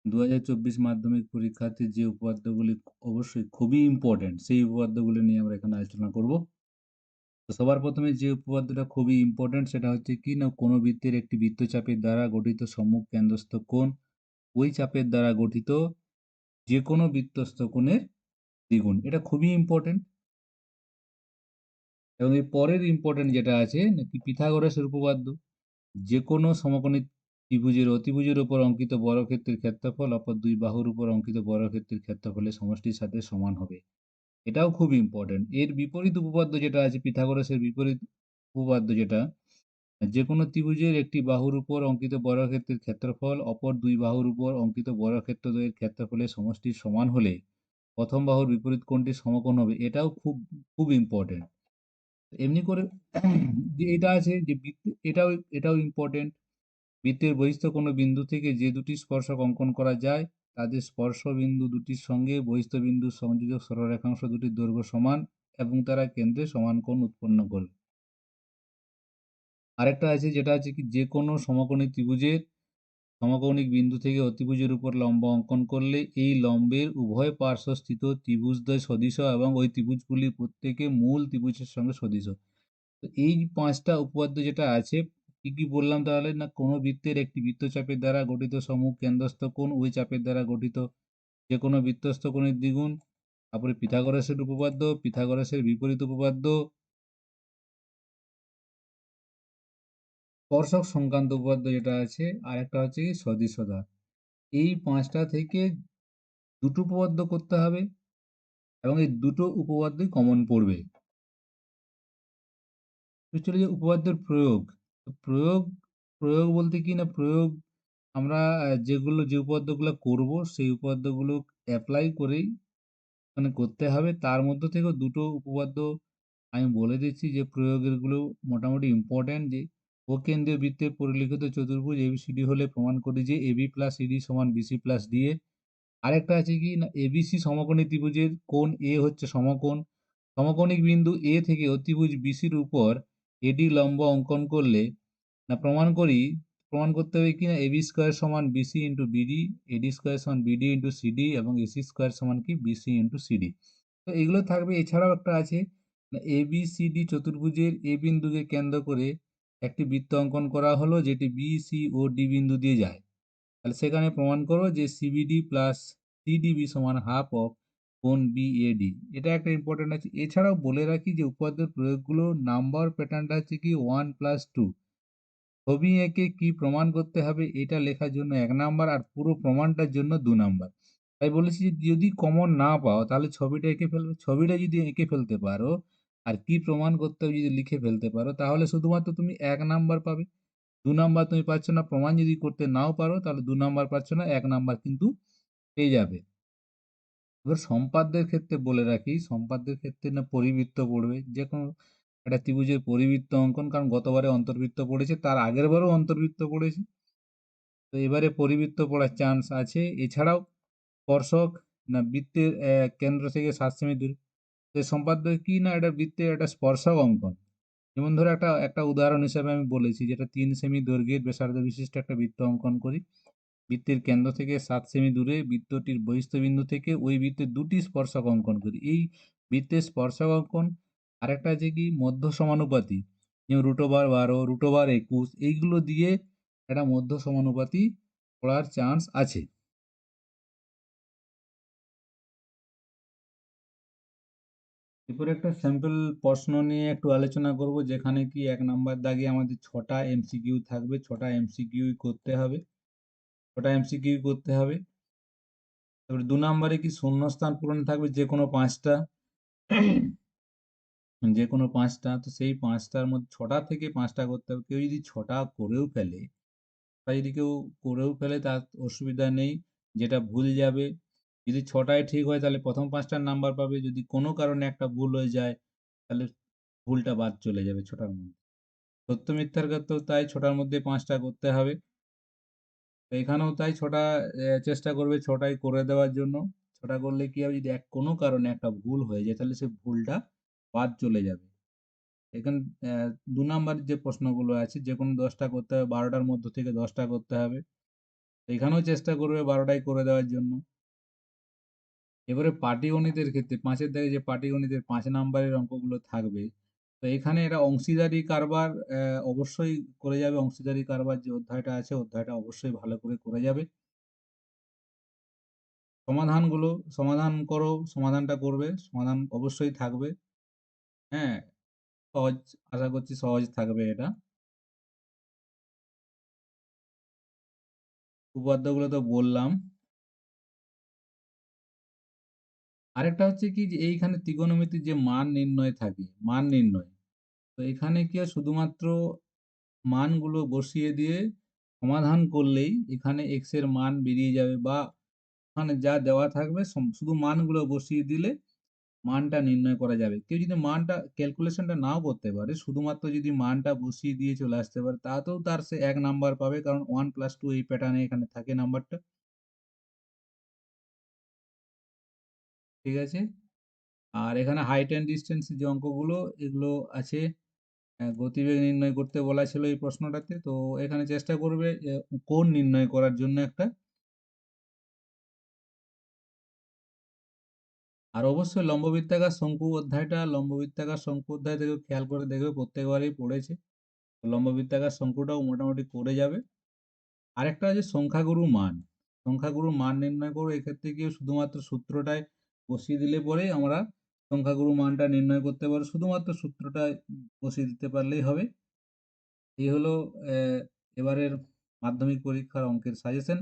2024 মাধ্যমিক পরীক্ষার্থীর যে উপপাদ্যগুলি অবশ্যই খুবই ইম্পোর্টেন্ট, সেই উপপাদ্যগুলি নিয়ে আমরা এখানে আলোচনা করব। তো সবার ১ম এ যে উপপাদ্যটা খুবই ইম্পোর্টেন্ট সেটা হচ্ছে কি না, কোনো বৃত্তের একটি বৃত্তচাপের দ্বারা গঠিত সম্মুখ কেন্দ্রস্থ কোণ ওই চাপের দ্বারা গঠিত যেকোনো বৃত্তস্থ কোণের দ্বিগুণ। এটা খুবই ইম্পোর্টেন্ট। এবং এর পরের ইম্পোর্টেন্ট যেটা আছে নাকি পিথাগোরাসের উপপাদ্য। যেকোনো সমকোণী ত্রিভুজের অতিভুজের উপর অঙ্কিত বর্গক্ষেত্রের ক্ষেত্রফল অপর দুই বাহুর উপর অঙ্কিত বর্গক্ষেত্রের ক্ষেত্রফলের সমষ্টির সাথে সমান হবে। এটাও খুব ইম্পর্টেন্ট। এর বিপরীত উপপাদ্য যেটা আছে, পিথাগোরাসের বিপরীত উপপাদ্য যেটা, যেকোনো ত্রিভুজের একটি বাহুর উপর অঙ্কিত বর্গক্ষেত্রের ক্ষেত্রফল অপর দুই বাহুর উপর অঙ্কিত বর্গক্ষেত্রদ্বয়ের ক্ষেত্রফলের সমষ্টির সমান হলে প্রথম বাহুর বিপরীত কোণটি সমকোণ হবে। এটাও খুব খুব ইম্পর্টেন্ট। এমনি করে যে এটা আছে যে এটাও এটাও ইম্পর্টেন্ট। বৃত্তের বহিস্থ কোনো বিন্দু থেকে যে দুটি স্পর্শক অঙ্কন করা যায় তাদের স্পর্শ বিন্দু দুটির সঙ্গে বহিস্থ বিন্দুর সংযোজক সরলরেখাংশ দুটির দৈর্ঘ্য সমান এবং তারা কেন্দ্রে সমান কোণ উৎপন্ন করবে। আরেকটা আছে যেটা আছে কি, যে কোনো সমকোণী ত্রিভুজের সমকৌণিক বিন্দু থেকে অতিভুজের উপর লম্ব অঙ্কন করলে এই লম্বের উভয় পার্শ্বস্থিত ত্রিভুজদ্বয় সদৃশ এবং ওই ত্রিভুজগুলির প্রত্যেকে মূল ত্রিভুজের সঙ্গে সদৃশ। তো এই ৫টা উপপাদ্য যেটা আছে, কি কি বললাম তাহলে? না, কোনো বৃত্তের একটি বৃত্তচাপের দ্বারা গঠিত সম্মুখ কেন্দ্রস্থ কোণ ওই চাপের দ্বারা গঠিত যে কোনো বৃত্তস্থ কোণের দ্বিগুণ। তারপরে পিথাগোরাসের উপপাদ্য, পিথাগোরাসের বিপরীত উপপাদ্য, স্পর্শক সংক্রান্ত উপপাদ্য যেটা আছে, আর একটা হচ্ছে কি সদৃশতা। এই ৫টা থেকে দুটো উপপাদ্য করতে হবে এবং এই দুটো উপপাদ্যই কমন পড়বে। তো চলে যাই উপপাদ্যের প্রয়োগ। তো প্রয়োগ প্রয়োগ বলতে কি না, প্রয়োগ আমরা যে উপপাদ্যগুলো করব সেই উপপাদ্যগুলো অ্যাপ্লাই করেই মানে করতে হবে। তার মধ্য থেকেও দুটো উপপাদ্য আমি বলে দিচ্ছি যে প্রয়োগের গুলো মোটামুটি ইম্পর্টেন্ট। যে অকেন্দ্রীয় বৃত্তের পরিলিখিত চতুর্ভুজ এবিসিডি হলে প্রমাণ করি যে এবি প্লাস সিডি সমান বিসি প্লাস ডি এ। আরেকটা আছে কি না, এবিসি সমকোণী ত্রিভুজের কোণ এ হচ্ছে সমকোণ। সমকোণিক বিন্দু এ থেকে অতিভুজ বিসির উপর এডি লম্ব অঙ্কন করলে না প্রমাণ করতে হবে কি না, এবি স্কোয়ার সমান BC into BD, AD square সমান বিডি ইন্টু সিডি এবং এসি স্কোয়ার সমান কি বিসি ইন্টু সিডি। তো এগুলো থাকবে। এছাড়াও একটা আছে, এবিসিডি চতুর্ভুজের এ বিন্দুকে কেন্দ্র করে একটি বৃত্ত অঙ্কন করা হলো যেটি বি সি ও ডি বিন্দু দিয়ে যায়। তাহলে সেখানে প্রমাণ করো যে সিবিডি প্লাস সিডিবি সমান হাফ অফ কোণ বিএডি। এটা একটা ইম্পর্টেন্ট আছে। এছাড়াও বলে রাখি যে উপপাদ্যের প্রয়োগগুলো নাম্বার প্যাটার্নটা হচ্ছে কি 1+2। ছবি এঁকে কি প্রমাণ করতে হবে এটা লেখার জন্য 1 নাম্বার আর পুরো প্রমাণটার জন্য 2 নাম্বার। তাই বলেছি যে যদি কমন না পাও তাহলে ছবিটা এঁকে ফেলবে। ছবিটা যদি এঁকে ফেলতে পারো আর কি প্রমাণ করতে হবে যদি লিখে ফেলতে পারো তাহলে শুধুমাত্র তুমি 1 নাম্বার পাবে। 2 নাম্বার তুমি পাচ্ছ না। প্রমাণ যদি করতে নাও পারো তাহলে 2 নাম্বার পাচ্ছ না, 1 নাম্বার কিন্তু পেয়ে যাবে। এবার সম্পাদ্যের ক্ষেত্রে বলে রাখি, সম্পাদ্যের ক্ষেত্রে না পরিবৃত্ত পড়বে। যে কোনো একটা ত্রিভুজের পরিবৃত্ত অঙ্কন, কারণ গতবারে অন্তর্বৃত্ত পড়েছে, তার আগের বারও অন্তর্বৃত্ত পড়েছে, তো এবারে পরিবৃত্ত পড়ার চান্স আছে। এছাড়াও স্পর্শক না বৃত্তের কেন্দ্র থেকে 7 সেমি দূরে। তো সম্পাদ্য কি না, এটা বৃত্তের একটা স্পর্শক অঙ্কন। যেমন ধরো একটা একটা উদাহরণ হিসেবে আমি বলেছি, যেটা 3 সেমি দৈর্ঘ্যের ব্যাসার্ধ বিশিষ্ট একটা বৃত্ত অঙ্কন করি। বৃত্তের কেন্দ্র থেকে 7 সেমি দূরে বৃত্তটির বহিস্থ বিন্দু থেকে ওই বৃত্তের দুটি স্পর্শক অঙ্কন করি। এই বৃত্তের স্পর্শক অঙ্কন। আরেকটা আছে কি মধ্য সমানুপাতি, যেমন √12, √21, এইগুলো দিয়ে একটা মধ্য সমানুপাতি পড়ার চান্স আছে। এরপরে একটা স্যাম্পল প্রশ্ন নিয়ে একটু আলোচনা করব, যেখানে কি 1 নাম্বার দাগে আমাদের 6টা এমসিকিউ থাকবে। 6টা এমসিকিউ করতে হবে, 6টা এমসিকিউ করতে হবে। তারপরে 2 নাম্বারে কি শূন্যস্থান পূরণ থাকবে যে কোনো 5টা, যে কোনো 5টা। তো সেই 5টার মধ্যে 6টা থেকে 5টা করতে হবে। কেউ যদি 6টা করেও ফেলে, বা যদি কেউ করেও ফেলে তার অসুবিধা নেই, যেটা ভুল যাবে। যদি 6টায় ঠিক হয় তাহলে প্রথম 5টার নাম্বার পাবে। যদি কোনো কারণে একটা ভুল হয়ে যায় তাহলে ভুলটা বাদ চলে যাবে 6টার মধ্যে। সত্য মিথ্যার ক্ষেত্রেও তাই, 6টার মধ্যে 5টা করতে হবে। তো এখানেও তাই, 6টা চেষ্টা করবে 6টাই করে দেওয়ার জন্য। 6টা করলে কি হবে, যদি কোনো কারণে একটা ভুল হয়ে যায় তাহলে সেই ভুলটা বাদ চলে যাবে। এখানে 2 নাম্বারের যে প্রশ্নগুলো আছে যে কোনো 10টা করতে হবে, 12টার মধ্য থেকে 10টা করতে হবে। এখানেও চেষ্টা করবে ১২ টাই করে দেওয়ার জন্য। এবারে পাটিগণিতের ক্ষেত্রে ৫ এর দাগে যে পাটিগণিতের ৫ নাম্বারের অঙ্কগুলো থাকবে, তো এখানে এরা অংশীদারি কারবার অবশ্যই করে যাবে। অংশীদারি কারবার যে অধ্যায়টা আছে, অধ্যায়টা অবশ্যই ভালো করে করে যাবে। সমাধানগুলো সমাধান করো, সমাধানটা করবে। সমাধান অবশ্যই থাকবে। হ্যাঁ? সহজ, আশা করছি সহজ থাকবে এটা। উপপাদ্যগুলো তো বললাম। আরেকটা হচ্ছে কি যে এইখানে ত্রিকোণমিতির যে মান নির্ণয় থাকে, মান নির্ণয়। তো এখানে কি হয় শুধুমাত্র মানগুলো বসিয়ে দিয়ে সমাধান করলেই এখানে x এর মান বেরিয়ে যাবে বা ওখানে যা দেওয়া থাকবে শুধু মানগুলো বসিয়ে দিলে মানটা নির্ণয় করা যাবে। কেউ যদি মানটা ক্যালকুলেশনটা নাও করতে পারে, শুধুমাত্র যদি মানটা বসিয়ে দিয়ে চলে আসতে পারে, তাতেও তার সে ১ নাম্বার পাবে। কারণ 1 + 2 এই প্যাটার্নে এখানে থাকে নাম্বারটা। ঠিক আছে? আর এখানে হাইট অ্যান্ড ডিসট্যান্স যে অঙ্কগুলো এগুলো আছে। গতিবেগ নির্ণয় করতে বলা ছিল এই প্রশ্নটাতে। তো এখানে চেষ্টা করবে কোণ নির্ণয় করার জন্য একটা। আর অবশ্যই লম্ববৃত্তাকার শঙ্কু অধ্যায়টা, লম্ববৃত্তাকার শঙ্কু অধ্যায় থেকে খেয়াল করে দেখবে প্রত্যেকবারই পড়েছে। লম্ববৃত্তাকার শঙ্কুটাও মোটামুটি করে যাবে। আরেকটা আছে সংখ্যাগুরু মান। সংখ্যাগুরু মান নির্ণয় করো। এক্ষেত্রে গিয়ে শুধুমাত্র সূত্রটায় বসিয়ে দিলে পরেই আমরা সংখ্যাগুরু মানটা নির্ণয় করতে পারবো। শুধুমাত্র সূত্রটায় বসিয়ে দিতে পারলেই হবে। এই হলো এবারের মাধ্যমিক পরীক্ষার অঙ্কের সাজেশন।